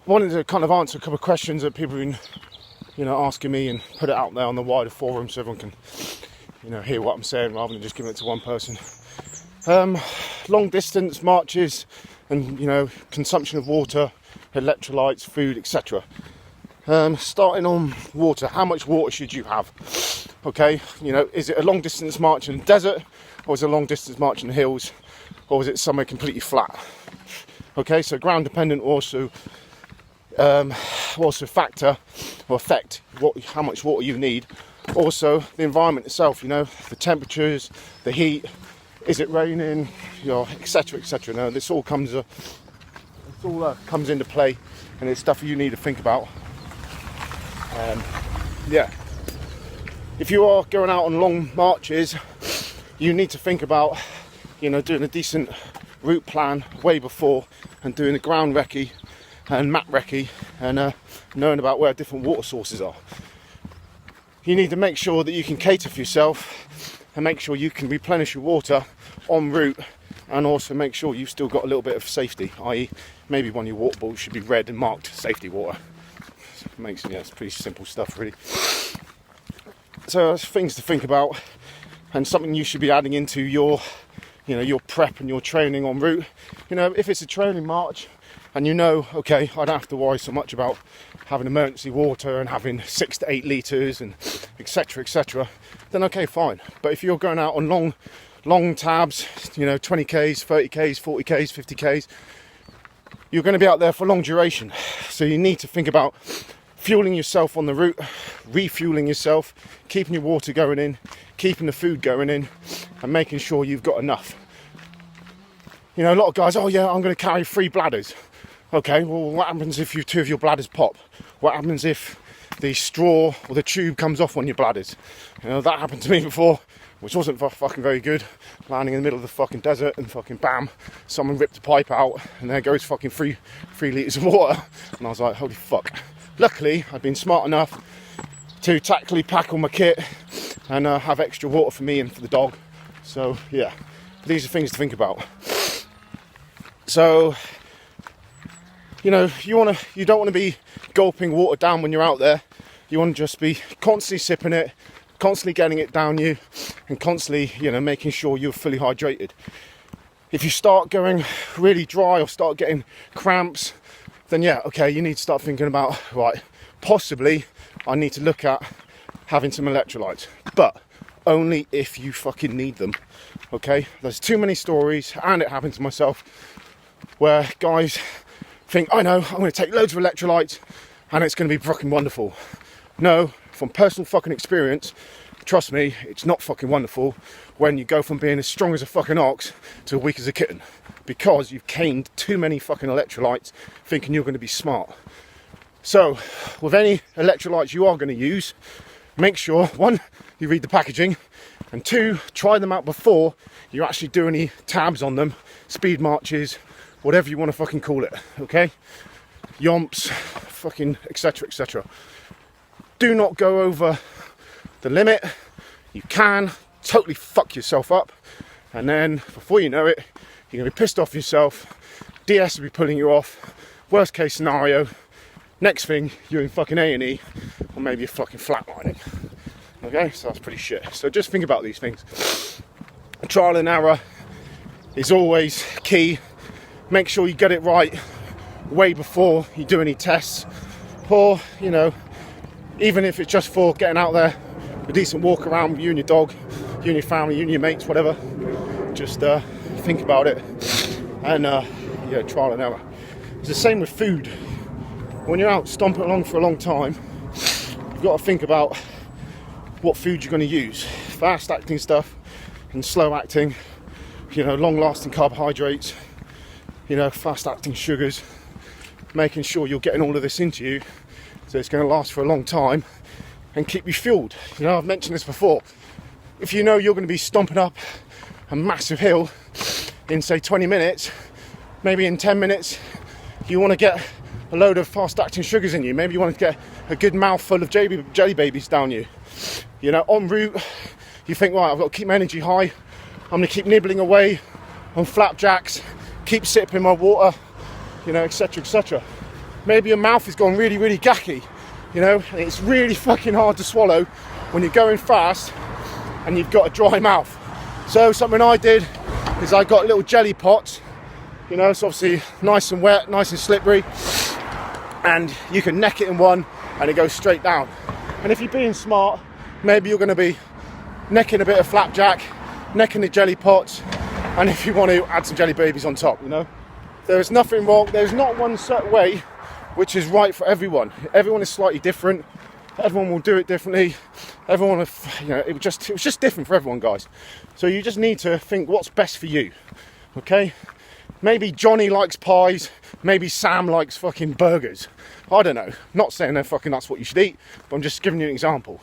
wanted to kind of answer a couple of questions that people have been, asking me, and put it out there on the wider forum so everyone can, hear what I'm saying rather than just giving it to one person. Long distance marches and, consumption of water, electrolytes, food, etc. Starting on water, how much water should you have? Okay, is it a long distance march in the desert, or is it a long distance march in the hills, or is it somewhere completely flat? Okay, so ground dependent also factor or affect how much water you need. Also the environment itself, the temperatures, the heat, is it raining, etc, etc. Now this all comes into play, and it's stuff you need to think about. If you are going out on long marches, you need to think about doing a decent route plan way before, and doing a ground recce and map recce, and knowing about where different water sources are. You need to make sure that you can cater for yourself and make sure you can replenish your water en route, and also make sure you've still got a little bit of safety, i.e. maybe one of your water bottles should be red and marked safety water. It's pretty simple stuff really. So that's things to think about, and something you should be adding into your prep and your training en route. If it's a training march and okay, I don't have to worry so much about having emergency water and having 6 to 8 litres and etc, then okay, fine. But if you're going out on long tabs, 20k's, 30k's, 40k's, 50k's, you're going to be out there for long duration. So you need to think about fueling yourself on the route, refueling yourself, keeping your water going in, keeping the food going in, and making sure you've got enough. A lot of guys, oh yeah, I'm going to carry 3 bladders. Okay, well, what happens if 2 of your bladders pop? What happens if the straw or the tube comes off on your bladders? That happened to me before, which wasn't fucking very good. Landing in the middle of the fucking desert, and fucking bam, someone ripped a pipe out, and there goes fucking 3 litres of water. And I was like, holy fuck. Luckily, I'd been smart enough to tactically pack all my kit and have extra water for me and for the dog. So yeah, these are things to think about. So, you don't want to be gulping water down when you're out there. You want to just be constantly sipping it, constantly getting it down you, and constantly, making sure you're fully hydrated. If you start going really dry or start getting cramps, then yeah, okay, you need to start thinking about, right, possibly I need to look at having some electrolytes, but only if you fucking need them, okay? There's too many stories, and it happened to myself, where guys think, I know, I'm going to take loads of electrolytes and it's going to be fucking wonderful. No, from personal fucking experience, trust me, it's not fucking wonderful when you go from being as strong as a fucking ox to weak as a kitten, because you've caned too many fucking electrolytes thinking you're going to be smart. So, with any electrolytes you are going to use, make sure, 1, you read the packaging, and 2, try them out before you actually do any tabs on them, speed marches, whatever you want to fucking call it, okay? Yomps, fucking etc, etc. Do not go over the limit. You can totally fuck yourself up, and then before you know it, you're going to be pissed off yourself, DS will be pulling you off, worst case scenario, next thing, you're in fucking A&E, or maybe you're fucking flatlining. Okay, so that's pretty shit. So just think about these things. Trial and error is always key. Make sure you get it right way before you do any tests, or even if it's just for getting out there, a decent walk around with you and your dog, you and your family, you and your mates, whatever. Just think about it, and trial and error. It's the same with food. When you're out stomping along for a long time, you've got to think about what food you're going to use. Fast acting stuff and slow acting, long lasting carbohydrates, fast acting sugars, making sure you're getting all of this into you so it's going to last for a long time and keep you fueled. I've mentioned this before. If you're going to be stomping up a massive hill in say 20 minutes, maybe in 10 minutes you want to get a load of fast acting sugars in you. Maybe you want to get a good mouthful of jelly babies down you. En route you think, right, I've got to keep my energy high, I'm going to keep nibbling away on flapjacks, keep sipping my water, etc, etc. maybe your mouth is gone really, really gacky, you know, and it's really fucking hard to swallow when you're going fast and you've got a dry mouth. So something I did is I got little jelly pots, you know, it's obviously nice and wet, nice and slippery, and you can neck it in one and it goes straight down. And if you're being smart, maybe you're going to be necking a bit of flapjack, necking the jelly pots, and if you want to, add some jelly babies on top, you know. There's nothing wrong, there's not one certain way which is right for everyone. Everyone is slightly different, everyone will do it differently, everyone will, you know, it was just different for everyone, guys. So you just need to think what's best for you, okay? Maybe Johnny likes pies, maybe Sam likes fucking burgers. I don't know. Not saying that's what you should eat, but I'm just giving you an example.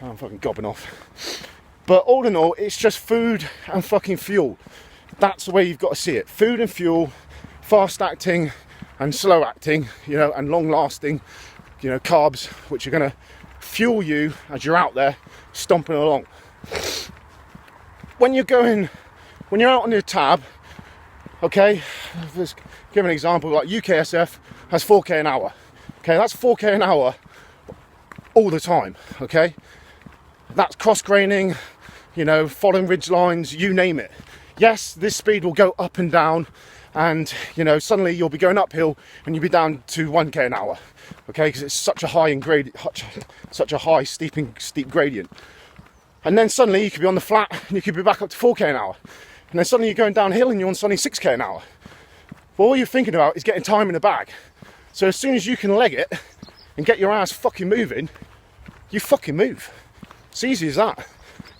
I'm fucking gobbing off. But all in all, it's just food and fucking fuel. That's the way you've got to see it. Food and fuel, fast acting and slow acting, you know, and long lasting, you know, carbs, which are going to fuel you as you're out there stomping along. When you're out on your tab, okay, let's give an example, like UKSF has 4k an hour. Okay, that's 4k an hour all the time, okay? That's cross-graining, you know, following ridge lines, you name it. Yes, this speed will go up and down, and, you know, suddenly you'll be going uphill and you'll be down to 1k an hour, okay? Because it's such a high such a high steep gradient. And then suddenly you could be on the flat and you could be back up to 4k an hour. And then suddenly you're going downhill and you're on suddenly 6k an hour. Well, all you're thinking about is getting time in the bag. So as soon as you can leg it and get your ass fucking moving, you fucking move. It's easy as that.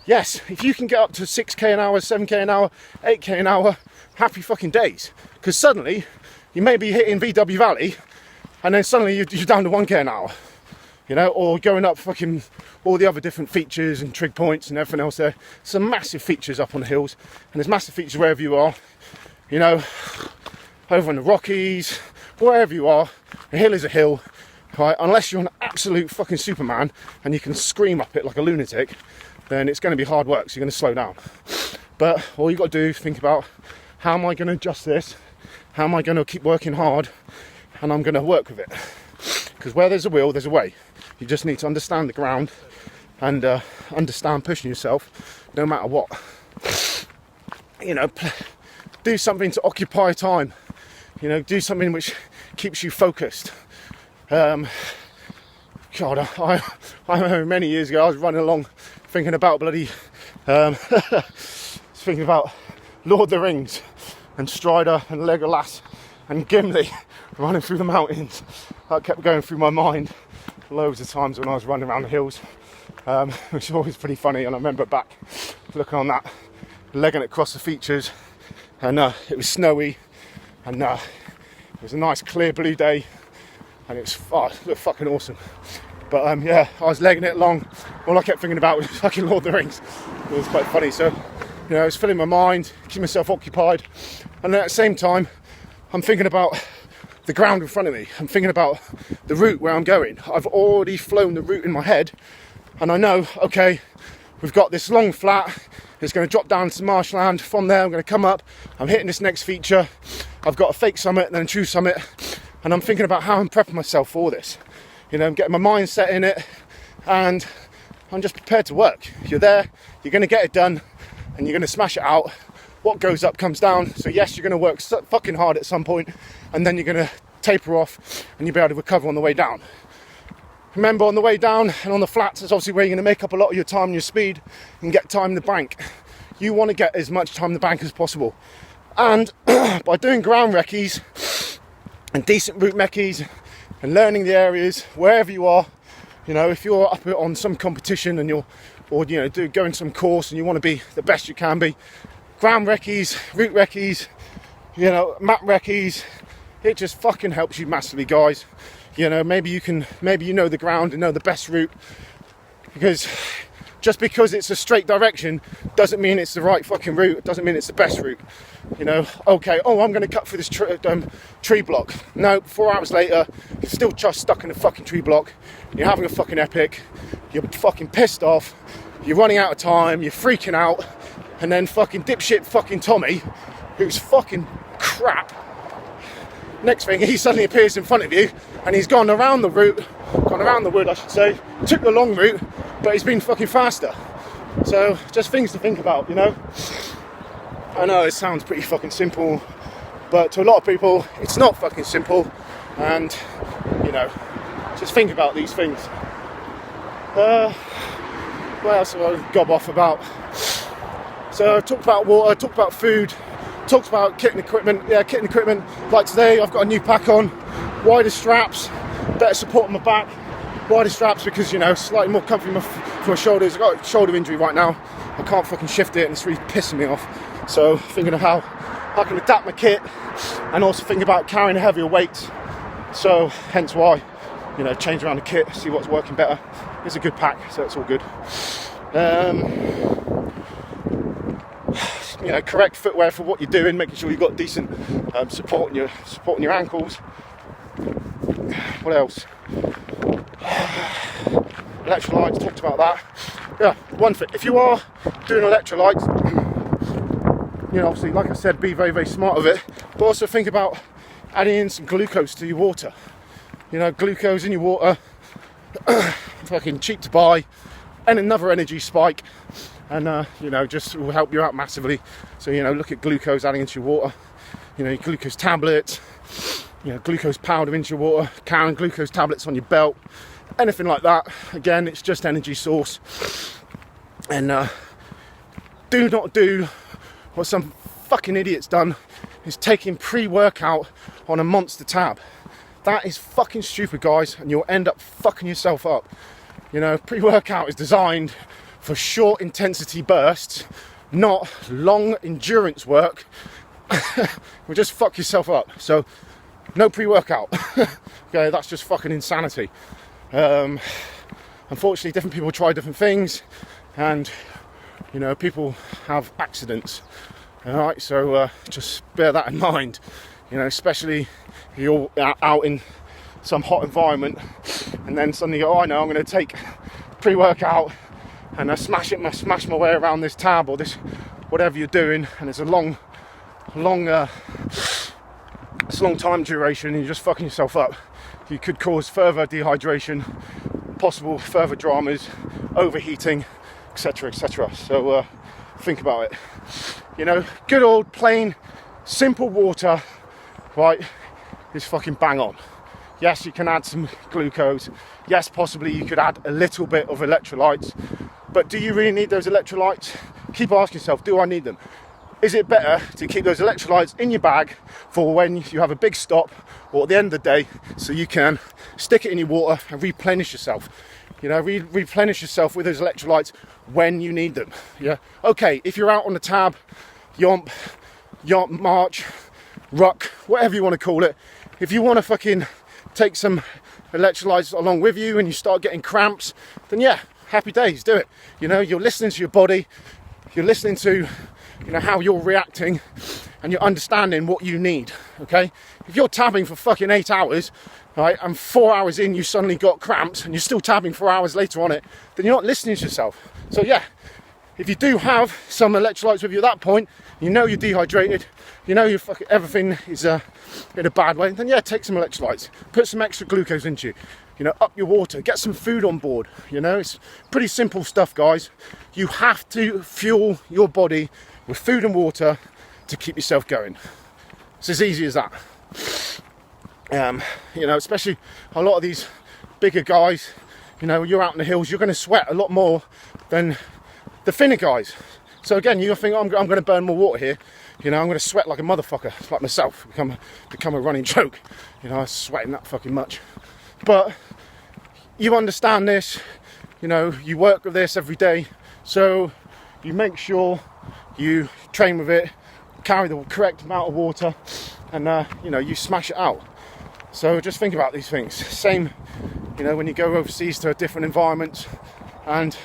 Yes, if you can get up to 6k an hour, 7k an hour, 8k an hour, happy fucking days. Because suddenly you may be hitting VW Valley and then suddenly you're down to 1k an hour. You know, or going up fucking all the other different features and trig points and everything else there. Some massive features up on the hills, and there's massive features wherever you are. You know, over in the Rockies, wherever you are, a hill is a hill, right? Unless you're an absolute fucking Superman and you can scream up it like a lunatic, then it's going to be hard work, so you're going to slow down. But all you've got to do is think about, how am I going to adjust this? How am I going to keep working hard? And I'm going to work with it. Because where there's a will, there's a way. You just need to understand the ground and understand pushing yourself no matter what. You know, do something to occupy time. You know, do something which keeps you focused. God, I remember many years ago I was running along thinking about bloody thinking about Lord of the Rings and Strider and Legolas and Gimli running through the mountains. That kept going through my mind loads of times when I was running around the hills, which is always pretty funny. And I remember back looking on that, legging it across the features, and it was snowy, and it was a nice clear blue day, and it looked fucking awesome. But yeah, I was legging it along. All I kept thinking about was fucking Lord of the Rings. It was quite funny. So, you know, I was filling my mind, keeping myself occupied, and then at the same time, I'm thinking about the ground in front of me. I'm thinking about the route where I'm going. I've already flown the route in my head, and I know, okay, we've got this long flat, it's going to drop down to marshland. From there I'm going to come up, I'm hitting this next feature, I've got a fake summit and then a true summit, and I'm thinking about how I'm prepping myself for this. You know, I'm getting my mindset in it, and I'm just prepared to work. You're there, you're going to get it done, and you're going to smash it out. What goes up comes down. So yes, you're going to work fucking hard at some point, and then you're going to taper off and you'll be able to recover on the way down. Remember, on the way down and on the flats, that's obviously where you're going to make up a lot of your time and your speed and get time in the bank. You want to get as much time in the bank as possible. And by doing ground recce's and decent route mechis and learning the areas wherever you are, you know, if you're up on some competition and going some course and you want to be the best you can be, ground recce's, route recce's, you know, map recce's, it just fucking helps you massively, guys. You know, maybe you know the ground and know the best route, because just because it's a straight direction doesn't mean it's the right fucking route. It doesn't mean it's the best route. You know, okay, I'm going to cut through this tree block. No, 4 hours later, you're still just stuck in a fucking tree block. You're having a fucking epic. You're fucking pissed off. You're running out of time. You're freaking out. And then fucking dipshit fucking Tommy, who's fucking crap, next thing, he suddenly appears in front of you and he's gone around the wood, I should say, took the long route, but he's been fucking faster. So just things to think about, you know. I know it sounds pretty fucking simple, but to a lot of people it's not fucking simple, and you know, just think about these things. What else have I gob off about? So I talked about water, talked about food, talked about kit and equipment. Yeah, kit and equipment. Like today, I've got a new pack on, wider straps, better support on my back, wider straps because, you know, slightly more comfy for my shoulders. I've got a shoulder injury right now. I can't fucking shift it, and it's really pissing me off. So thinking of how I can adapt my kit, and also thinking about carrying a heavier weight. So hence why, you know, change around the kit, see what's working better. It's a good pack, so it's all good. You know, correct footwear for what you're doing, making sure you've got decent support in your ankles. What else? Electrolytes, talked about that. Yeah, one thing, if you are doing electrolytes, you know, obviously, like I said, be very, very smart of it, but also think about adding in some glucose to your water. You know, glucose in your water, fucking cheap to buy, and another energy spike, and you know, just will help you out massively. So, you know, look at glucose adding into your water. You know, your glucose tablets, you know, glucose powder into your water, carrying glucose tablets on your belt, anything like that. Again, it's just energy source. And do not do what some fucking idiot's done, is taking pre-workout on a monster tab. That is fucking stupid, guys, and you'll end up fucking yourself up. You know, pre-workout is designed for short intensity bursts, not long endurance work. Will just fuck yourself up. So no pre-workout. Okay, that's just fucking insanity. Unfortunately, different people try different things, and you know, people have accidents. Alright, so just bear that in mind. You know, especially if you're out in some hot environment, and then suddenly, oh, I know, I'm going to take pre-workout and I smash my way around this tab or this whatever you're doing, and it's a long time duration, and you're just fucking yourself up. You could cause further dehydration, possible further dramas, overheating, etc., etc. So think about it. You know, good old plain simple water, right, is fucking bang on. Yes, you can add some glucose. Yes, possibly you could add a little bit of electrolytes. But do you really need those electrolytes? Keep asking yourself, do I need them? Is it better to keep those electrolytes in your bag for when you have a big stop or at the end of the day, so you can stick it in your water and replenish yourself? You know, replenish yourself with those electrolytes when you need them. Yeah. Okay, if you're out on the tab, yomp, march, ruck, whatever you want to call it, if you want to fucking take some electrolytes along with you and you start getting cramps, then yeah, happy days, do it. You know, you're listening to your body, you're listening to, you know, how you're reacting, and you're understanding what you need. Okay, if you're tabbing for fucking 8 hours, right, and 4 hours in you suddenly got cramps and you're still tabbing 4 hours later on it, then you're not listening to yourself. So yeah, if you do have some electrolytes with you at that point, you know you're dehydrated, you know you're fucking, everything is in a bad way, then yeah, take some electrolytes, put some extra glucose into you, you know, up your water, get some food on board. You know, it's pretty simple stuff, guys. You have to fuel your body with food and water to keep yourself going. It's as easy as that. You know, especially a lot of these bigger guys, you know, you're out in the hills, you're going to sweat a lot more than the thinner guys. So again, you're going to think, oh, I'm going to burn more water here. You know, I'm going to sweat like a motherfucker, like myself, become a running joke. You know, I'm sweating that fucking much. But you understand this, you know, you work with this every day, so you make sure you train with it, carry the correct amount of water, and you know, you smash it out. So just think about these things. Same, you know, when you go overseas to a different environment and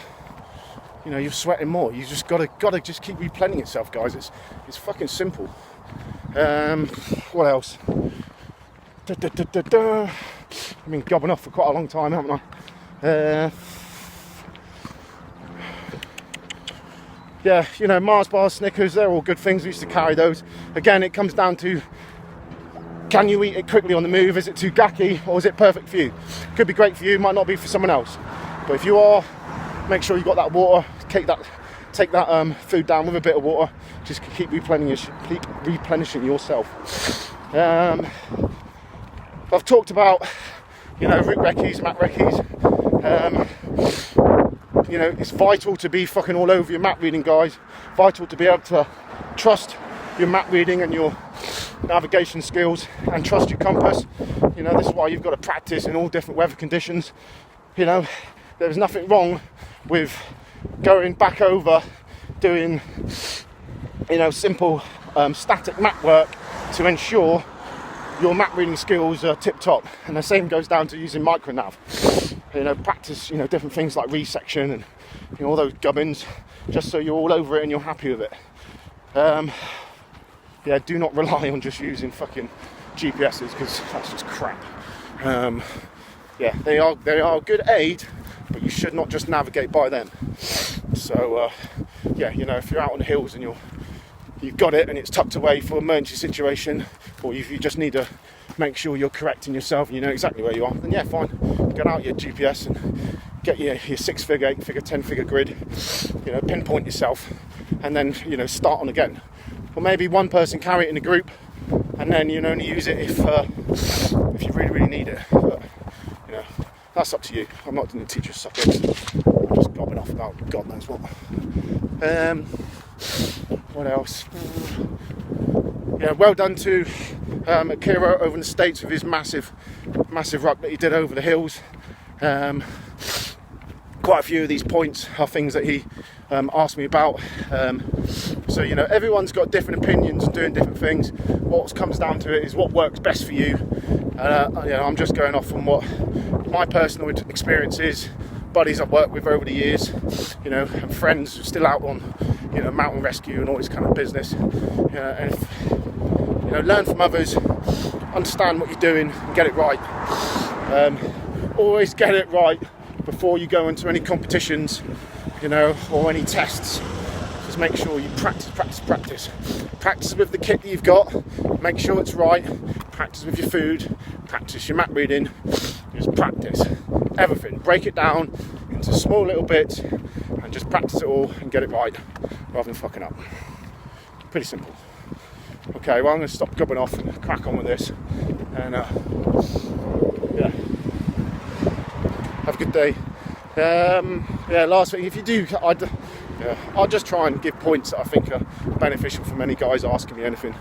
you know you're sweating more, you just gotta just keep replenishing yourself, guys. It's fucking simple. What else? I've been gobbing off for quite a long time, haven't I? Yeah, you know, Mars bars, Snickers, they're all good things. We used to carry those. Again, it comes down to Can you eat it quickly on the move? Is it too gacky, or is it perfect for you? Could be great for you, might not be for someone else. But if you are, make sure you got that water. Take that food down with a bit of water. Just keep replenishing yourself. I've talked about, you know, root recce's, mat recce's. You know, it's vital to be fucking all over your map reading, guys. Vital to be able to trust your map reading and your navigation skills, and trust your compass. You know, this is why you've got to practice in all different weather conditions. You know, there's nothing wrong with going back over doing, you know, simple static map work to ensure your map reading skills are tip top. And the same goes down to using micronav. You know, practice, you know, different things like resection and, you know, all those gubbins, just so you're all over it and you're happy with it. Yeah, do not rely on just using fucking GPSs, because that's just crap. Yeah, they are a good aid, but you should not just navigate by them. So yeah, you know, if you're out on the hills and you've got it and it's tucked away for an emergency situation, or if you just need to make sure you're correcting yourself and you know exactly where you are, then yeah, fine. Get out your GPS and get your 6-figure, 8-figure, 10-figure grid, you know, pinpoint yourself, and then, you know, start on again. Or maybe one person carry it in a group, and then you only use it if you really, really need it. But, you know, that's up to you. I'm not going to teach you subjects. I'm just gobbing off about God knows what. What else? Yeah, well done to Akira over in the States with his massive ruck that he did over the hills. Quite a few of these points are things that he asked me about. So, you know, everyone's got different opinions and doing different things. What comes down to it is what works best for you. You know, I'm just going off from what my personal experience is, buddies I've worked with over the years, you know, and friends who are still out on, you know, mountain rescue and all this kind of business. And if, you know, learn from others, understand what you're doing, and get it right. Always get it right before you go into any competitions, you know, or any tests. Just make sure you practice with the kit that you've got. Make sure it's right. Practice with your food, practice your map reading. Just practice everything, break it down into small little bits and just practice it all and get it right rather than fucking up. Pretty simple. Okay, well, I'm going to stop gubbing off and crack on with this, and yeah, have a good day. Yeah, last thing, if you do, I'll just try and give points that I think are beneficial for many guys asking me anything.